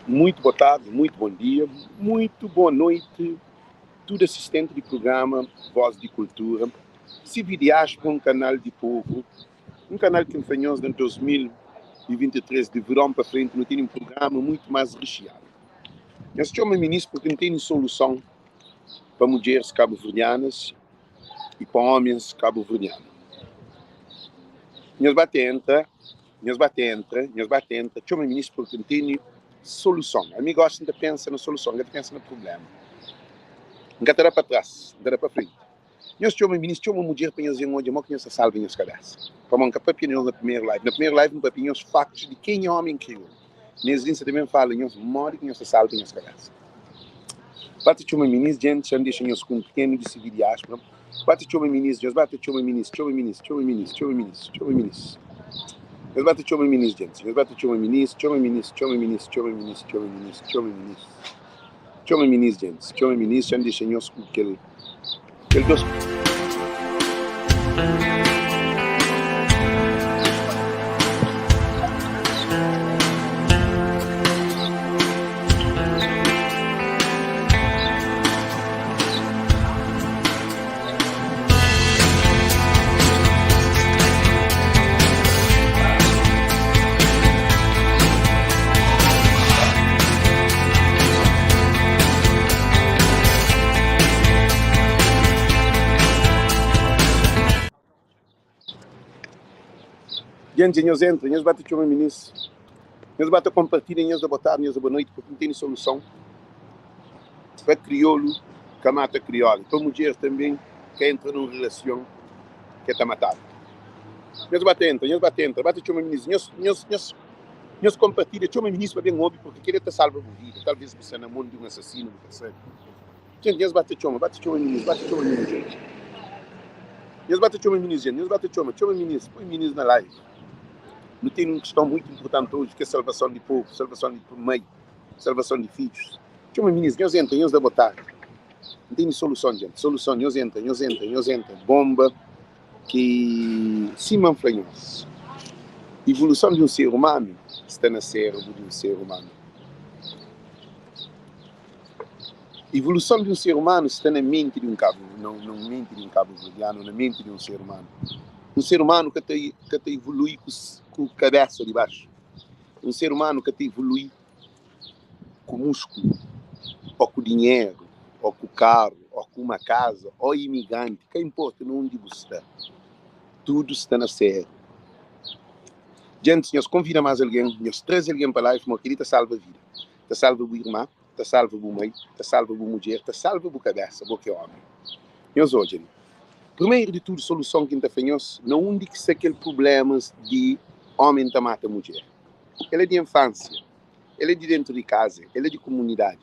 Muito boa tarde, muito bom dia, muito boa noite, tudo assistente do programa Voz de Cultura, Cividiaspa, um canal de povo, um canal que empenhou em 2023, de verão para frente, não tem um programa muito mais recheado. Nós chamamos ministro porque não tem solução para mulheres cabo-verdianas e para homens cabo-verdianos. Nós batemos, chamamos ministro porque não tem solução. A mim gosta de pensar na solução, de pensar no problema. Não dará para trás, não dará para frente. Nós chamamos ministro, chamamos mulher para nós hoje, mas que nós salvem as cabeças. Para mancar papinhos na primeira live. Na primeira live, papinhos factos de quem é homem criou. Nós também falam, nós morrem que nós salvem as cabeças. Bate chamamos ministro, gente, já deixa nós com um pequeno de civil diáspora. Bate chamamos ministro, nós bate chamamos ministro. Nós bate chamamos ministro, gente. Nós bate chamamos ministro, Chama ministro, gente. Chama ministro, já deixa nós com aquele dois. Gente, nós entramos, nós bate chamamos ministro. Nós bate compartilhar, nós da boa tarde, nós da boa noite, porque não tem solução. Para crioulo, que mata crioulo. Para mulher também, que entra numa relação que está matado. Nós bate chamamos ministro. Nós compartilhamos, chamamos ministro para bem óbvio, porque ele está salvo a vida. Talvez você namore de um assassino, do terceiro. Gente, nós bate chamamos ministro, gente. Nós bate chamamos ministro, põe ministro na live. Não tem uma questão muito importante hoje, que é a salvação de povo, salvação de meio, salvação de filhos. Chama ministro, nós entramos da boa tarde. Não tem solução, gente. Solução, nós entramos. Bomba que se manflanhos. Evolução de um ser humano está no cérebro de um ser humano. Evolução de um ser humano está na mente de um cabo, não mente de um cabo-verdiano, na mente de um ser humano. Um ser humano que está evolui com a cabeça de baixo. Um ser humano que está evolui com músculo, ou com dinheiro, ou com carro, ou com uma casa, ou imigrante, que importa onde você está. Tudo está na série. Gente, nós convidamos mais alguém, nós trazemos alguém para a live, porque ele está salva a vida. Está salva a irmã, está salva a mãe, está salva a mulher, está salva a cabeça, porque é homem. Nós hoje, primeiro de tudo, solução que a gente faz, não onde que se aquele problema de homem que mata a mulher. Ele é de infância, ele é de dentro de casa, ele é de comunidade.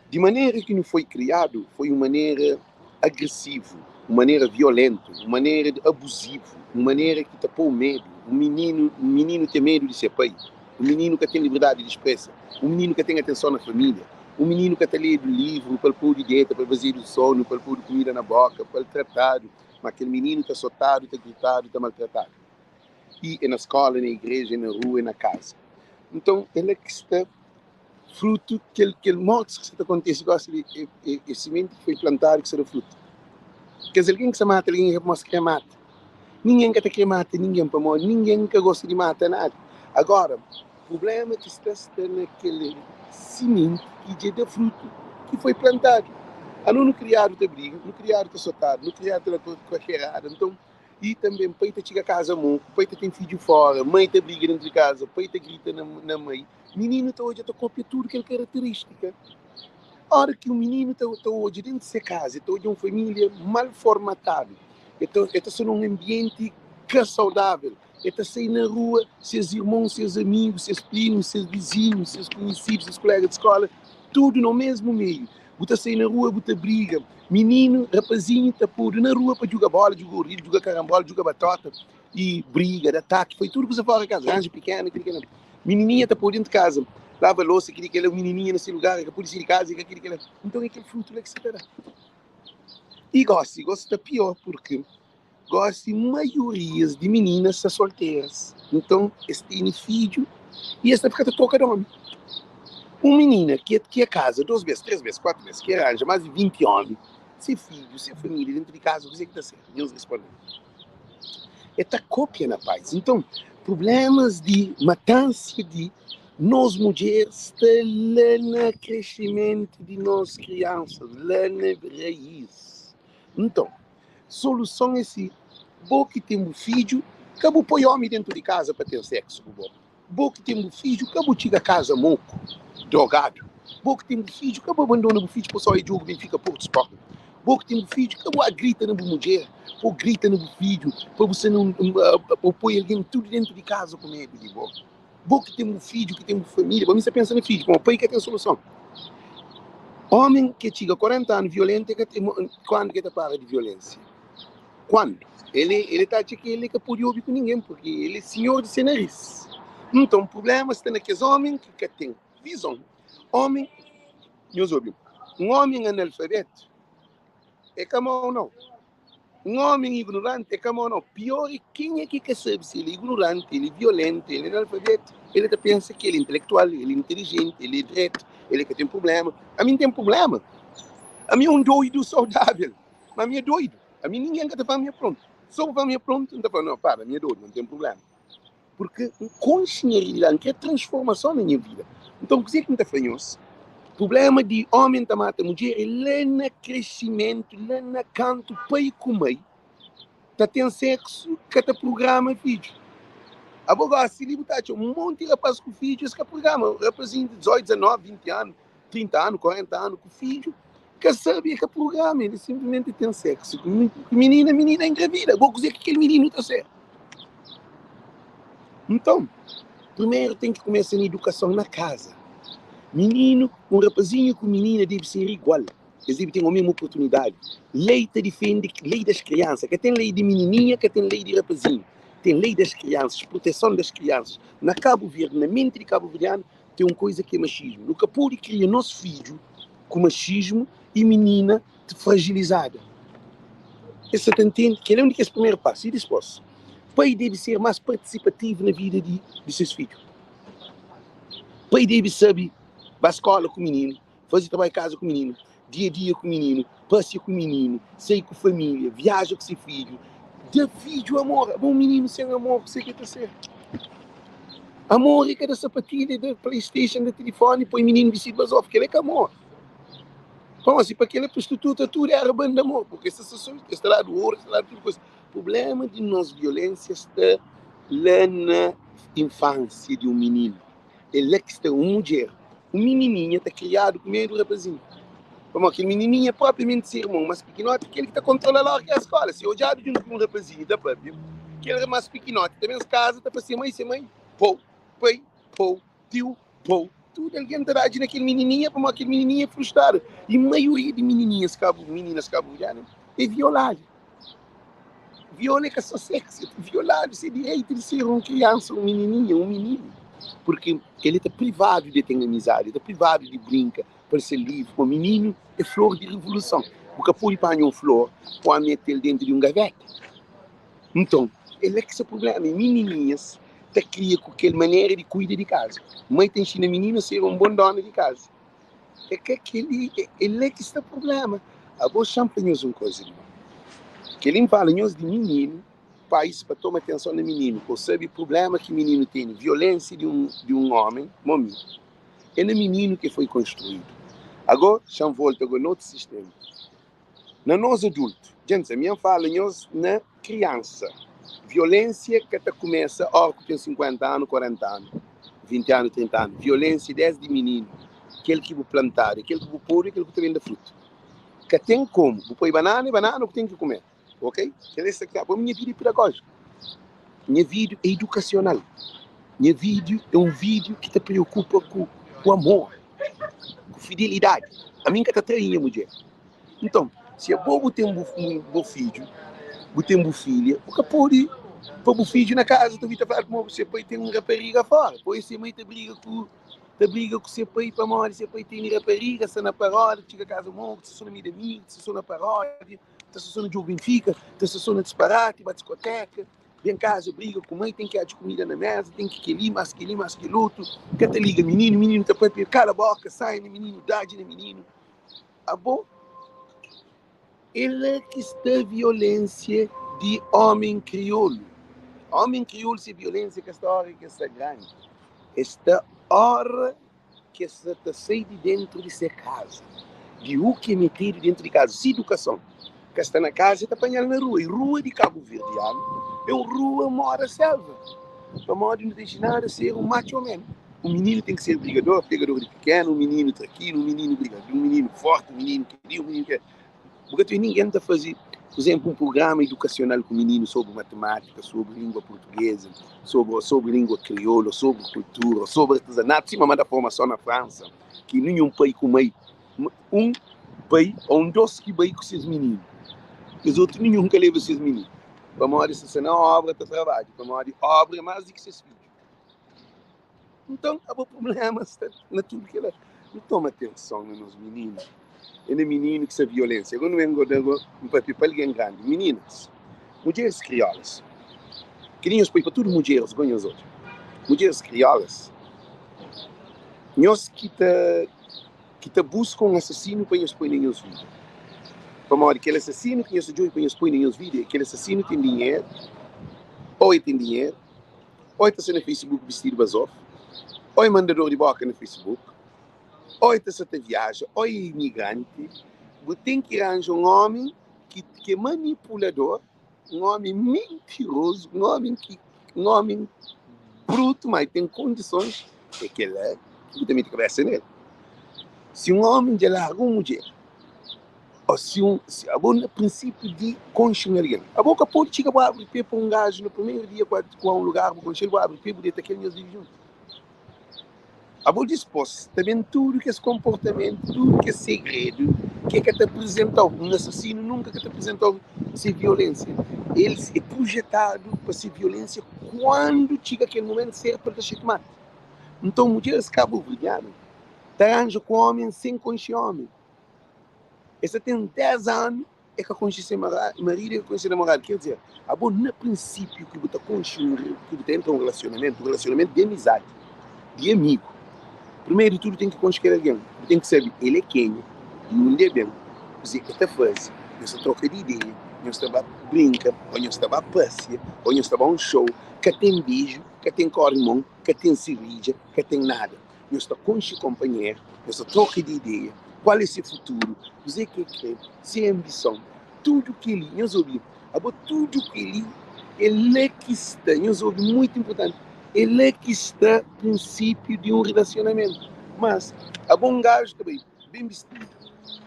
De maneira que não foi criado, foi uma maneira agressiva, uma maneira violenta, uma maneira abusiva, uma maneira que tapou medo. Um menino tem medo de ser pai, um menino que tem liberdade de expressão, um menino que tem atenção na família, um menino que está lendo livro para pôr de dieta, para fazer o sono, para pôr comida na boca, para tratado, mas aquele menino está soltado, está gritado, está maltratado. E é na escola, na igreja, na rua, na casa. Então, ele é que está fruto que morte que acontece, é semente que foi plantado que será fruto. Quer dizer, alguém que se mata, alguém que mostra que mata. Ninguém que quer matar, ninguém para morrer, ninguém que gosta de matar nada. Agora, o problema é que está naquele semente que dá fruto que foi plantado. Não criaram da briga, não criaram da soltada, não criaram da qualquer errada. Então, e também, pai te chega a casa muito, pai tem filho fora, mãe te briga dentro de casa, pai te grita na mãe. Menino está hoje a copia tudo que é característica. A hora que o menino está hoje dentro de sua casa, está hoje uma família mal formatada, está sendo um ambiente que é saudável, está sair na rua, seus irmãos, seus amigos, seus primos, seus vizinhos, seus conhecidos, seus colegas de escola, tudo no mesmo meio. Você sair na rua, você briga. Menino, rapazinho, está por na rua para jogar bola, jogar rio, jogar carambola, jogar batata, e briga, ataque, foi tudo que você fala em casa, anjo pequeno, menininha está por dentro de casa, lava a louça, queria que ela menininha nesse lugar, que a polícia de casa, que ela... Então é aquele fruto lá que você terá. E gosta pior, porque gosta de maiorias de meninas solteiras. Então, este filho E esta fica toca de homem. Uma menina que é casa 2 vezes, 3 vezes, 4 vezes, que arranja mais de 20 homens, seu filho, sua família dentro de casa, o que é que está certo? E eles respondem. É cópia na paz. Então, problemas de matança de nós mulheres, no crescimento de nós crianças, lá na raiz. Então, solução é se bom que tem um filho, acabou põe homem dentro de casa para ter sexo com o bom. Bom que tem um filho, acabou chega a casa moco, drogado. Bom que tem um filho, acabou abandona o filho para só ir jogo, bem fica por esporte. Bom que tem um filho, acabou a grita na mulher, ou grita no filho, para você não pôr alguém tudo dentro de casa com medo de bom. Bom que tem um filho, que tem uma família, para mim você pensa no filho, como pai que tem solução. Homem que chega 40 anos violento, quando que para de violência? Quando? Ele está achando que ele é capaz de ouvir com ninguém, porque ele é senhor de seu nariz. Então, o problema está naqueles homens que têm visão. Homem, meus ouvidos, um homem analfabeto é como ou não. Um homem ignorante é como ou não. Pior é quem é que sabe se ele é ignorante, ele é violento, ele é analfabeto. Ele pensa que ele é intelectual, ele é inteligente, ele é direto, ele é que tem problema. A mim tem problema. A mim é um doido saudável. Mas a mim é doido. A mim ninguém quer para mim pronto. Só para mim pronto, não está falando, não, para, a mim é doido, não tem problema. Porque com engenharia, que é transformação na minha vida. Então, o que é que me está falando? O problema de homem que mata mulher é lá no crescimento, lá no canto, pai com mãe. Está tendo sexo, que está programa filho. Agora, se ele botar um monte de rapaz com filho, esse programa, rapazinho de 18, 19, 20 anos, 30 anos, 40 anos com filho, que sabe que programa, ele simplesmente tem sexo. Menina engravida. Vou dizer que aquele menino está certo. Então, primeiro tem que começar a educação na casa. Menino, um rapazinho com menina deve ser igual. Eles devem ter a mesma oportunidade. Lei te defende, lei das crianças, que tem lei de menininha, que tem lei de rapazinho. Tem lei das crianças, proteção das crianças. Na Cabo Verde, na mente de Cabo Verdeano, tem uma coisa que é machismo. No Capuri cria nosso filho com machismo e menina fragilizada. Você entende que ele é o único primeiro passo. E depois, o pai deve ser mais participativo na vida de seus filhos. O pai deve saber, vai à escola com o menino, fazer trabalho em casa com o menino, dia a dia com o menino, passeia com o menino, sair com a família, viaja com seu filho. Dê filho amor. Bom menino sem amor, você que está certo. Amor é cada sapatilha da Playstation, da telefone, põe menino vestido basófilo, que ele é que amor. Como assim? Para aquela prostituta, tudo é arrabando de amor, porque essa está lá do ouro, está lá de tudo coisa. O problema de nós violência está lá na infância de um menino. Ele é que está uma mulher. Um menininho está criado com medo do rapazinho. Como aquele menininho é propriamente ser irmão, mas pequenote, aquele que está controlando a escola. Se eu já junto com um rapazinho, dá para ver. Aquele é mais pequenote, também as casas, está para ser mãe, pô, pai, pô, tio, pô. Tudo alguém está agindo naquele menininho, como aquele menininho é frustrado. E a maioria de meninas cabo-verdianas é violada. Viola é que é só sexo, violado, é direito de ser uma criança, um menininho, um menino. Porque ele está privado de ter amizade, está privado de brincar, para ser livre. O menino é flor de revolução. Porque pode apanhar uma flor, pode meter ele dentro de um gavete. Então, ele é que esse problema. Menininhas está criando com aquela maneira de cuidar de casa. Mãe tem ensina a menina a ser um bom dono de casa. É que ele é que está problema. Agora, champanhos uma coisa, irmão. Que ele fala de menino, país para tomar atenção no menino, por saber o problema que o menino tem, violência de um homem, momento. É no menino que foi construído. Agora, já volta agora no outro sistema. Na nós adultos, gente, a minha fala na criança. Violência que começa, que tem 50 anos, 40 anos, 20 anos, 30 anos. Violência desde menino. Aquele que vou plantar, aquele que vou pôr, aquele que vende fruta. Que tem como. Vou pôr banana que tem que comer. Ok? Essa aqui é a minha vida pedagógica. Minha vida é educacional. Minha vídeo é um vídeo que te preocupa com o amor, com fidelidade. A minha que está traindo, mulher. Então, se é bom ter um bom filho, ter uma filha, porque pode pôr um filho na casa, tu vai falar como você pode ter uma rapariga fora. Pois você mãe te briga com você pai para morrer, você pai tem rapariga, você na paródia, chega a casa monte, você na mídia, você na paródia, você na jogo Benfica, você na disparate, vai discoteca, vem em casa, briga com a mãe, tem que de comida na mesa, tem que ali, mas que outro, que te liga, menino, tá para cala a boca, sai, menino, dá-de, menino. Ah, bom, ele que está violência de homem crioulo. Homem crioulo se violência que esta hora que está grande. Esta hora que está sai de dentro de sua casa. De o que é metido dentro de casa. Se educação. Que está na casa e está apanhando na rua. E rua de Cabo Verde, é uma rua mora selva. Para modo não deixa nada ser um macho homem. O menino tem que ser brigador de pequeno, um menino tranquilo, um menino brigador, um menino forte, um menino querido, um menino que... Porque ninguém está fazendo, por exemplo, um programa educacional com meninos sobre matemática, sobre língua portuguesa, sobre língua crioula, sobre cultura, sobre artesanato, sim, mas da formação na França, que nenhum país com meio, um país ou dois que veio com esses meninos, os outros nenhum que leva esses meninos. Para a maioria, se não obra, está trabalho, para a maioria, obra é mais do que esses filhos. Então, há problemas na tudo que ela não toma atenção nos meninos. É menino que se violência. Agora não vengo um papel para alguém grande. Meninas, mulheres crioulas, que nem os pais para tudo mulheres, ganham os outros. Mulheres crioulas, nós que te buscam um assassino para nos pôr nos vídeos. Para modo aquele assassino que nos ajuda para nos pôr nos vídeos, aquele assassino tem dinheiro, ou ele tem dinheiro, ou ele está no Facebook vestido basof, ou é mandador de boca no Facebook, ou ele está viaja, ou é imigrante. Você tem que arranjar um homem que é manipulador, um homem mentiroso, um homem bruto, mas tem condições, é que ele é, que também tem cabeça nele. Se um homem de larga uma mulher, ou se a boa princípio de construir alguém, a boca pode chegar para abrir pé para um gajo no primeiro dia, com um lugar, para construir, para abrir pé, para ter aquele meus juntos. A boa disposta, também tudo que é comportamento, tudo que é segredo, que te apresentou, um assassino nunca que te apresentou sem violência. Ele é projetado para ser violência quando chega aquele momento de ser para te matar. Então, mulheres cabo-verdianas, arranjam com homem sem conhecer homem. Essa tem 10 anos, é que conhece marido e conhece namorado. Quer dizer, a boa, no princípio, que você conhece, que você entra em um relacionamento de amizade, de amigo. Primeiro de tudo, tem que conhecer alguém. Tem que saber, ele é quem, e onde é bem. Dizer que está fácil, nós troca de ideia, nós estamos brinca, ou nós estamos passeia, ou nós estamos um show, que tem beijo, que tem corrimão, que tem cerveja, que tem nada. Nós estamos com o companheiro, nós estamos troca de ideia, qual é o seu futuro, dizer que quer, se é ambição, tudo que ele, nós ouvimos, tudo que ele é que está, nós ouvimos, muito importante, ele é que está princípio de um relacionamento. Mas, a bom gajo também, bem vestido,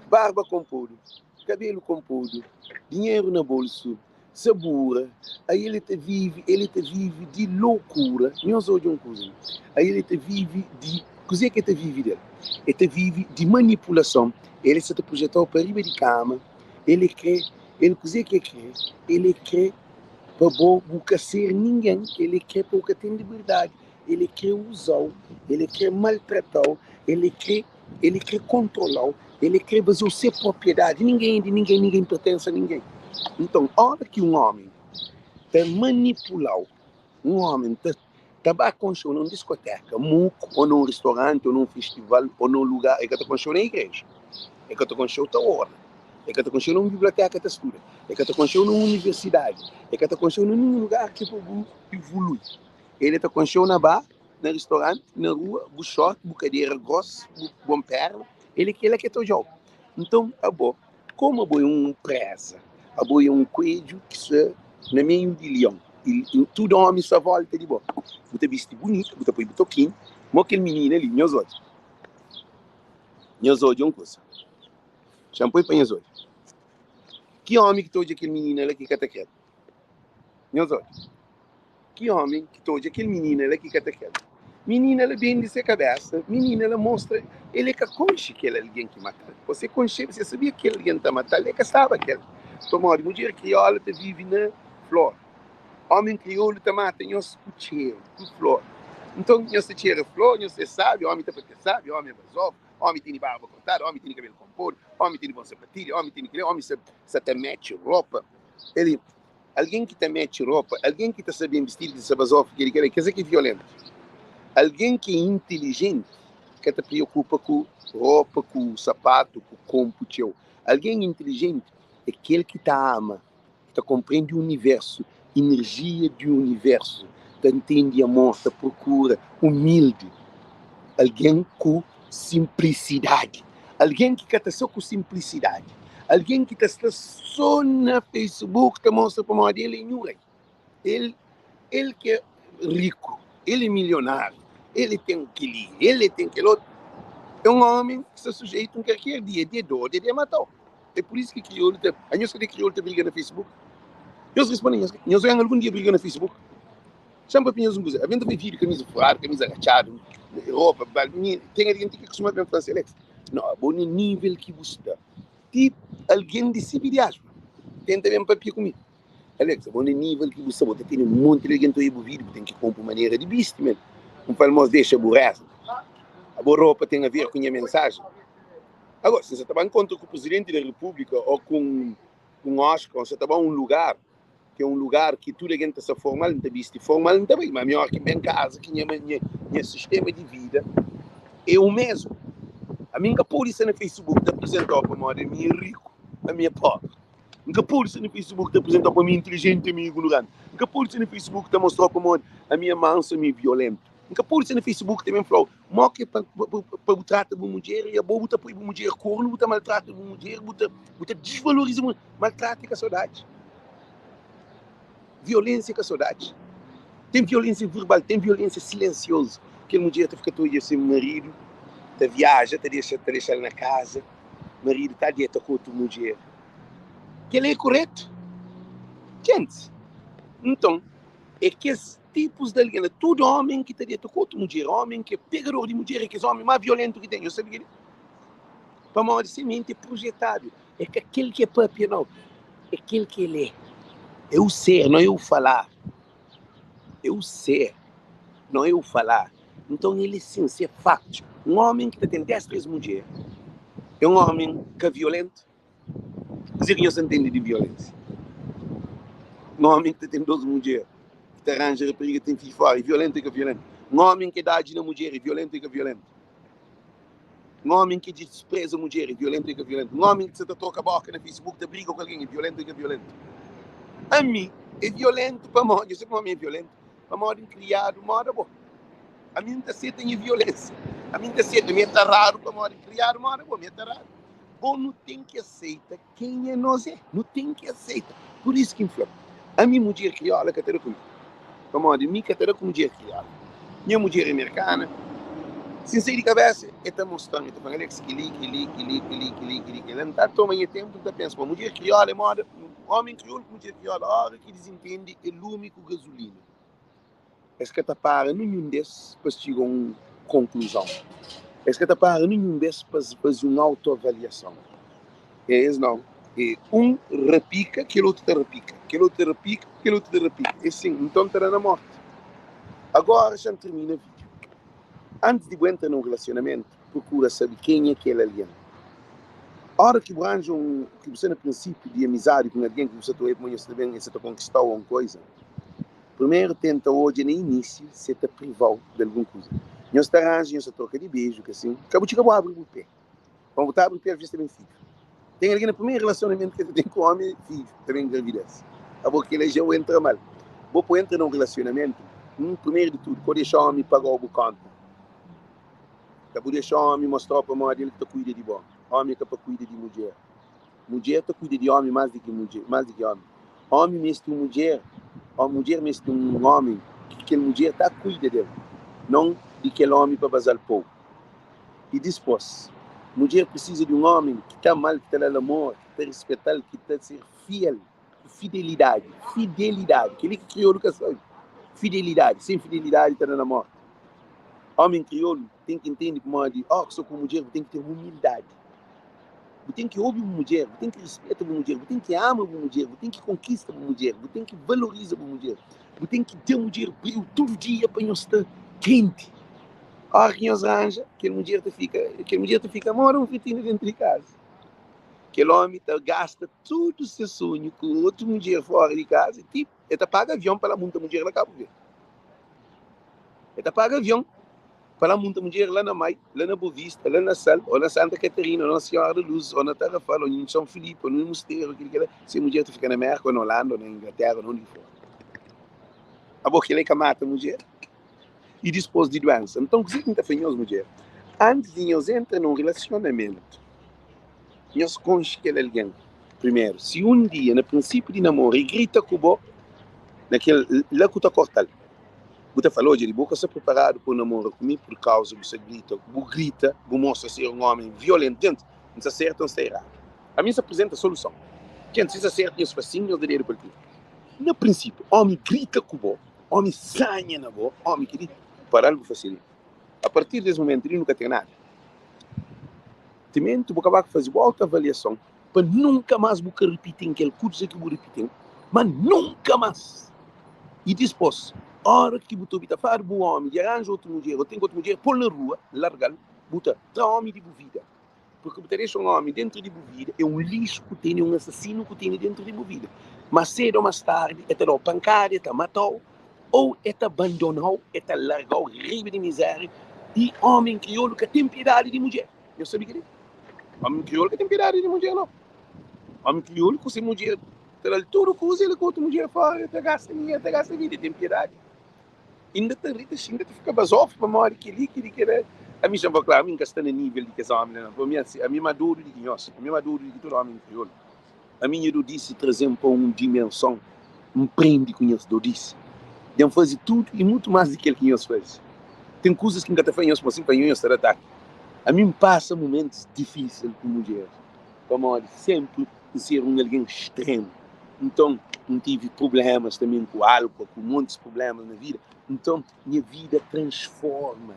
barba composto, cabelo composto, dinheiro no bolso, sabura, aí ele te vive de loucura, não só de um coisa. Aí ele te vive de, coisa que te vive dele? Ele te vive de manipulação, ele se te projetou para riba de cama, ele quer, ele coisa que quer, ele quer para nunca ser ninguém, ele quer porque tem liberdade, ele quer usar, ele quer maltratar, ele quer controlar, ele quer fazer a sua propriedade, ninguém pertence a ninguém. Então, a hora que um homem está manipulado, um homem está construindo numa discoteca, ou num restaurante, ou num festival, ou num lugar, é que está construindo na igreja, é que está construindo outra hora. É que está construindo uma biblioteca de estudo, é que está construindo uma universidade, é que está construindo num lugar que evolui. Ele está construindo na bar, no restaurante, na rua, no short, na cadeira grossa, bom perna, ele quer todo jogo. Então, como é um presa, é um coelho que se no meio de leão, e tudo homem só volta de boa. Você veste bonito, você põe toquinho, mas aquele menino ali, meus olhos é uma coisa. Shampoo para meus olhos. Que homem que todo aquele menino ela que cata quieto? Meus olhos. Que homem que todo aquele menino ela que cata quieto? Menina ela bem de sua cabeça. Menina ela mostra. Ele é que conche que ele é alguém que mata. Você conche, você sabia que ele alguém está matando. Ele é que sabe que ele. Tomou de mulher crioula te vive na flor. Homem crioulo te mata em os cheiro, com flor. Então, você tira flor, você sabe, homem tá porque sabe, homem é basol, homem tem barba cortada, homem tem cabelo composto, homem tem bom sapatilha, homem tem que homem se te mete roupa. Ele, alguém que te mete roupa, alguém que está sabendo vestir de sabazof, que ele quer dizer que é violento. Alguém que é inteligente, que te preocupa com roupa, com sapato, com compo teu. Alguém inteligente é aquele que te ama, que te compreende o universo, energia do universo, te entende amor, te procura, humilde. Alguém com simplicidade. Alguém que está só com simplicidade. Alguém que está só na Facebook, te mostra para uma dele em rei. Ele que é rico, ele é milionário, ele tem aquele, ele tem aquele outro. É um homem que está sujeito a qualquer dia de dor, de matar. É por isso que crioulo, a gente que crioulo briga no Facebook. Eles respondem, nós ganhamos algum dia briga no Facebook. Chama para pinhos um coisa. Havendo vídeo, camisa furada, camisa agachada, roupa, tem alguém que costuma ver para Alex. Não, é bom nível que você dá. Tipo, alguém de civilidade. Tenta mesmo para pia comigo. Alex, é bom nível que você dá. Tem um monte de gente aí no vídeo, tem que comprar maneira de bicho, mesmo. Um falmoso deixa aborrece. A boa roupa tem a ver com a mensagem. Agora, se você está em conta com o presidente da República ou com um Oscar, ou se está em um lugar, que é um lugar que toda a gente está formal, não está visto formal, não está bem, mas melhor que bem em casa, que minha sistema de vida é o mesmo. A minha polícia no Facebook te apresentou para a minha rico, a minha pobre. A minha polícia no Facebook te apresentou para a minha inteligente, a minha ignorante. A minha polícia no Facebook te mostrou para a minha mansa, a minha violenta. A polícia no Facebook também falou, mal que para tratar de uma mulher, e a boa botar para uma mulher corno, botar maltrata de uma mulher, botar desvaloriza, maltrata com a saudade. Violência com a saudade. Tem violência verbal, tem violência silenciosa. Aquele mulher está ficando todo assim, marido, está viaja, está deixa ele na casa, marido está dieta com outra mulher. Que ele é correto. Gente, então, é que esses tipos de alguém, todo homem que está dieta com outra mulher, homem que é pegador de mulher, que é o homem mais violento que tem, eu sei que ele para uma semente projetado. É que aquele que é papi, não. É aquele que ele é. É o ser, não é o falar. É o ser, não é o falar. Então, ele sim, é facto. Um homem que tem 10 vezes mulher é um homem que é violento. Dizer que não se entende de violência. Um homem que tem 12 mulheres, que te arranja rapariga, tem filho fora, é violento e que é violento. Um homem que dá de na mulher, é violento e que é violento. Um homem que despreza a mulher, é violento e que é violento. Um homem que se troca a boca no Facebook, te briga com alguém, é violento e que é violento. A mim, é violento para morrer. Eu sei que o homem é violento. Para morrer criado, mora bom. A mim está certo em violência. A mim está certo, me está raro para morrer criado, mora bom, me está raro. Bom, não tem que aceitar quem é nós é. Não tem que aceitar. Por isso que inflama. A minha mulher crioula, que está comigo. Para morrer, minha que está com mulher crioula. Minha mulher americana. Sincero de cabeça, está mostrando, está falando que li. Ele não está tomando tempo, está pensando, mulher crioula é moda, homem crioulo com mulher crioula, a hora que eles entendem é lume com gasolina. Esse que está para nenhum desses para chegar a uma conclusão. Esse que está para nenhum desses para fazer uma autoavaliação. É isso não. É um repica, aquele outro te repica. Aquele outro te repica, aquele outro te repica. É assim, então estará na morte. Agora já termina a vida. Antes de entrar num relacionamento, procura saber quem é aquele alguém. A hora que você no princípio de amizade com alguém que você está conquistando alguma coisa, primeiro tenta hoje no início, você está privado de alguma coisa. Não se arranja, não se troca de beijo, que assim, acabou de acabar abrir o pé. Quando botar abrir o pé, às vezes também fica. Tem alguém no primeiro relacionamento que tem com o homem, filho, também engravidece. Acabou que ele já entra mal. Vou pôr entra num relacionamento, primeiro de tudo, quando deixar o homem pagar o canto. Tá por deixar o homem mostrar para a mulher dele que cuida de bom. Homem que cuida de mulher. Mulher cuida de homem mais do que mulher, mais do que homem. Homem mesmo mulher, a mulher mesmo um homem que aquela mulher cuida dele, não de aquele homem para vazar pouco. E depois, mulher precisa de um homem que está mal, que está no amor, que está respeitado, que está ser fiel, fidelidade, que ele criou a educação. Fidelidade, sem fidelidade está no amor. Homem crioulo tem que entender como de só com mulher, tem que ter humildade. Você tem que ouvir uma mulher, você tem que respeitar uma mulher, você tem que amar uma mulher, você tem que conquistar uma mulher, você tem que valorizar uma mulher, você tem que ter uma mulher todo dia para não estar quente. A hora que nós arranja, aquela mulher te fica mora um fitinho dentro de casa. Aquele homem gasta todo o seu sonho com outra mulher fora de casa, e tipo, ele paga avião para muita mulher lá Cabo Verde. Ele paga avião para muita mulher lá na Mai, lá na Boa Vista, lá na Sal, ou na Santa Catarina, ou na Senhora da Luz, ou na Tarrafal, ou em São Filipe, ou no Mosteiro, se a mulher fica na América, ou na Holanda, ou na Inglaterra, ou onde for. A boca ele que mata a mulher e dispôs de doença. Então, o que significa que as mulheres? Antes de nós entrar num relacionamento, nós conhecemos alguém. Primeiro, se um dia, no princípio de namoro, ele grita com o bo, naquele lá que está cortado, você falou, de boca se preparado para o namoro comigo por causa você grita, você mostra ser um homem violento, não está certo, não está errado. A mim se apresenta a solução. Quem se está certo, eu facinho, eu daria para ti. No princípio, homem grita com o bo, homem sanha na bo, homem que grita, para algo fazer. A partir desse momento, ele nunca tem nada. Também, tu vai fazer outra avaliação, para nunca mais você repetir aquele coisa que você repetiu, mas nunca mais. E depois, a hora que você está fazendo bom homem, de arranja outra mulher, ou tem outra mulher, pôr na rua, larga-lo, você dá homem de vida. Porque você deixa um homem dentro de vida, é um lixo que tem, um assassino que tem dentro de vida. Mas cedo ou mais tarde, é dar pancada, é matou, ou é abandonou, é largou, riba de miséria, e homem crioulo que tem piedade de mulher. Eu sabia que é? Homem crioulo que tem piedade de mulher, não. Homem crioulo que se mulher, tudo que usa ele com outra mulher fora, até gasta vida, tem piedade. Ainda te irrita, ainda te fica basof para morrer que ele quer. A mim já vou claro, a mim está no nível de que esse homem, a mim maduro de que nós, a mim maduro de que todo homem crioulo. A mim eu disse trazer para uma dimensão, prende com isso, eu disse. De fazer tudo e muito mais do que ele que nós faz. Tem coisas que nunca faz, mas assim para nós tratar. A mim passa momentos difíceis com mulheres. Como eu sempre ser alguém extremo. Então, não tive problemas também com álcool, com muitos problemas na vida. Então, minha vida transforma.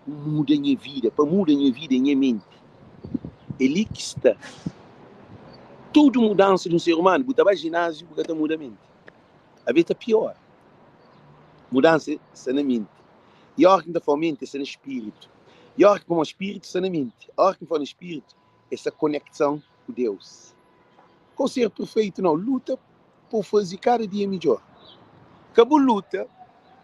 Muda a minha vida. Para mudar a minha vida, a minha mente. Ele que está. Tudo mudança de um ser humano. Você vai ao ginásio, você muda a mente. A vida é pior. Mudança é na mente. E a hora que for mente, é no espírito. E a hora que for espírito, é na mente. A hora que for no espírito, essa conexão com Deus. Com ser perfeito, não. Luta por fazer cada dia melhor. Cabo luta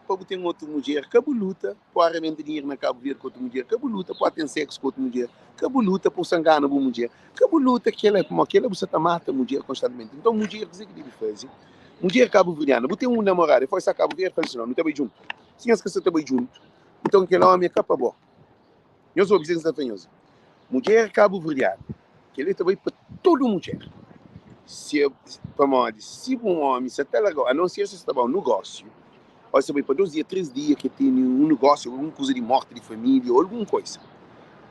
para ter outra mulher. Cabo luta para arremender dinheiro na Cabo Verde com outra mulher. Cabo luta para ter sexo com outra mulher. Cabo luta para sangar na boa mulher. Cabo luta que ela é como aquela, você mata a mulher constantemente. Então, mulher, o que deve fazer? Mulher cabo-verdiana, você tem um namorado, foi a Cabo Verde, fala assim, não está junto. Se você está junto, então aquele homem é capa bom. Eu sou obsessivo da fanhosa. Mulher cabo-verdiana, que ele também para toda mulher. Se um homem, se até agora, a não ser se está bom negócio, ou se vai para 2 dias, 3 dias que tem um negócio, alguma coisa de morte de família, ou alguma coisa.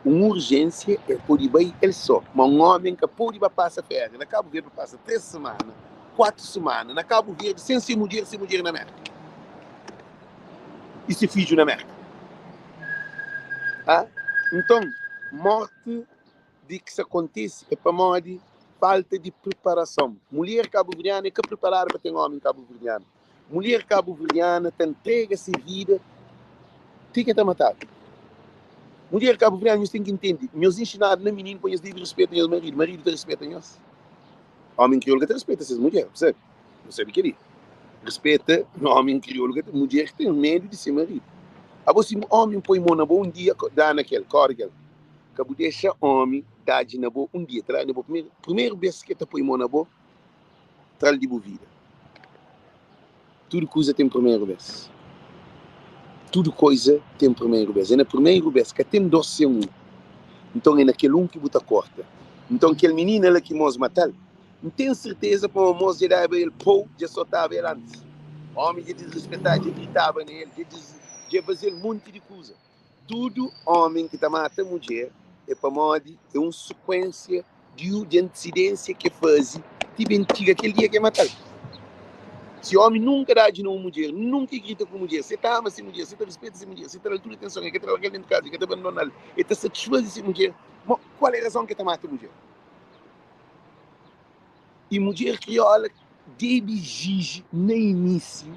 Uma urgência é pode ir ele só. Mas um homem que pode passar férias, na Cabo Verde passa 3 semanas, 4 semanas, na Cabo Verde, sem ser mulher na América. E se filho na América. Ah? Então, morte de que isso acontece é para morte falta de preparação. Mulher cabo-verdiana é que preparar para ter um homem cabo-verdiano. Mulher cabo-verdiana te entrega-se vida, tem que estar matado. Mulher cabo-verdiana, nós temos que entender. Meus ensinados na menina, põe de respeito aos maridos. Marido te respeita nós. Homem crioulo que te respeita essas mulheres, percebe? Não sabe o que é. Respeita o homem crioulo que mulher que tem medo de ser marido. Agora, se homem põe mão na boa, um dia dá naquele, corre que deixa homem dar de na boa, um dia, traz na boa. Primeiro vez que tu põe mão na boa, traz de boa vida. Tudo coisa tem primeiro vez. Tudo coisa tem primeiro vez. É na primeira vez que tem 12 um. Então é naquele um que você corta. Então aquele menino ela que nós matar, não tenho certeza para o moço já dava ele pô, já soltava ele antes. O homem já desrespeitar, já gritava nele, já fazia um monte de coisa. Tudo homem que está matando a mulher é para morte, é uma sequência de antecedência que faz tipo antiga aquele dia que é matar. Se o homem nunca dá de uma mulher, nunca grita com a mulher, você ama essa mulher, você respeita essa mulher, você tem toda atenção, você trabalha dentro de casa, você abandona ela, você está satisfeito essa mulher, mas qual é a razão que está matando a mulher? E mulher crioula deve exigir no início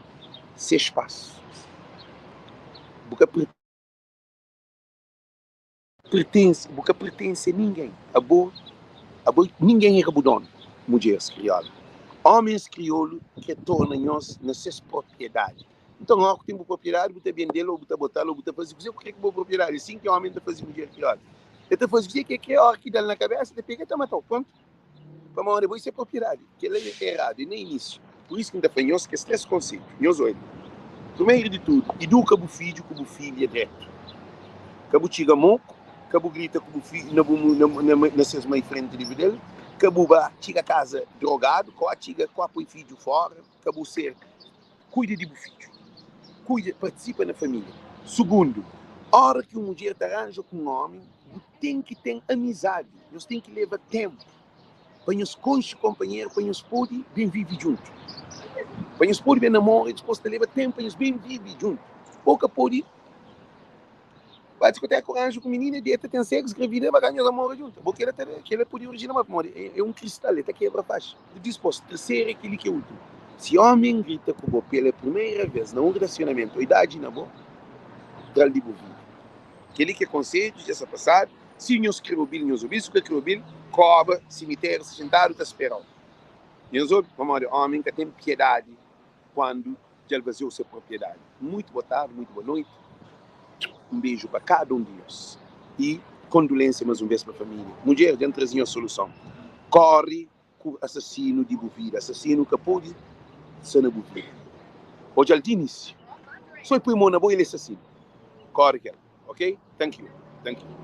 seu espaço. Porque pertence a ninguém. A boa Ninguém é dono, mulheres crioulas. Homens crioulos que tornam-nos nessas propriedades. Então, ó, tem uma propriedade, você vender, ou você botar, ou você fazer o que é uma propriedade. Assim que o homem está fazendo mulher crioula. Ele está fazendo o que é ó, aqui na cabeça, ele pega e está matando. Pronto. Para uma depois é propriedade. Que ele é errado, e nem início. Por isso que ainda foi nós que esses três conceitos. Nós olhamos. Primeiro de tudo, educa o filho como filho é direto. Cabo chega moco, cabo grita com o filho na seus mães frente de dele, cabo chega a casa drogado, chega com o filho fora, cabo ser, cuida de filho, cuida, participa na família. Segundo, a hora que uma mulher arranja com um homem, tem que ter amizade, nós tem que levar tempo, para nos companheiro, para nos poder bem viver junto. Para nos poder bem namorar, disposto a levar tempo, para nos bem viver junto. Pouca pode vai discoteca com anjo com menina, dieta tem sexo, gravida, vai ganhar amor junto. Porque ele podia originar uma é um cristal, ele quebra faixa. Disposto, terceiro é aquele que é último. Se homem grita com você pela primeira vez num relacionamento, a idade na boa, traz de bovinho. Aquele que é conselho, já se passado, se nós escrevemos bem, nós ouvimos, que escrevemos bem, cobra, cemitério, se sentado, está esperando. Nós ouvimos, vamos olhar, homem que tem piedade quando já vazou sua propriedade. Muito boa tarde, muito boa noite. Um beijo para cada um de nós. E condolência mais uma vez para a família. Mulher, dentro trazer a solução. Corre com o assassino de bovira. Assassino que pode ser na bovira. Hoje é o início. Só põe mão na boa ele é assassino. Corre, ok? Thank you. Thank you.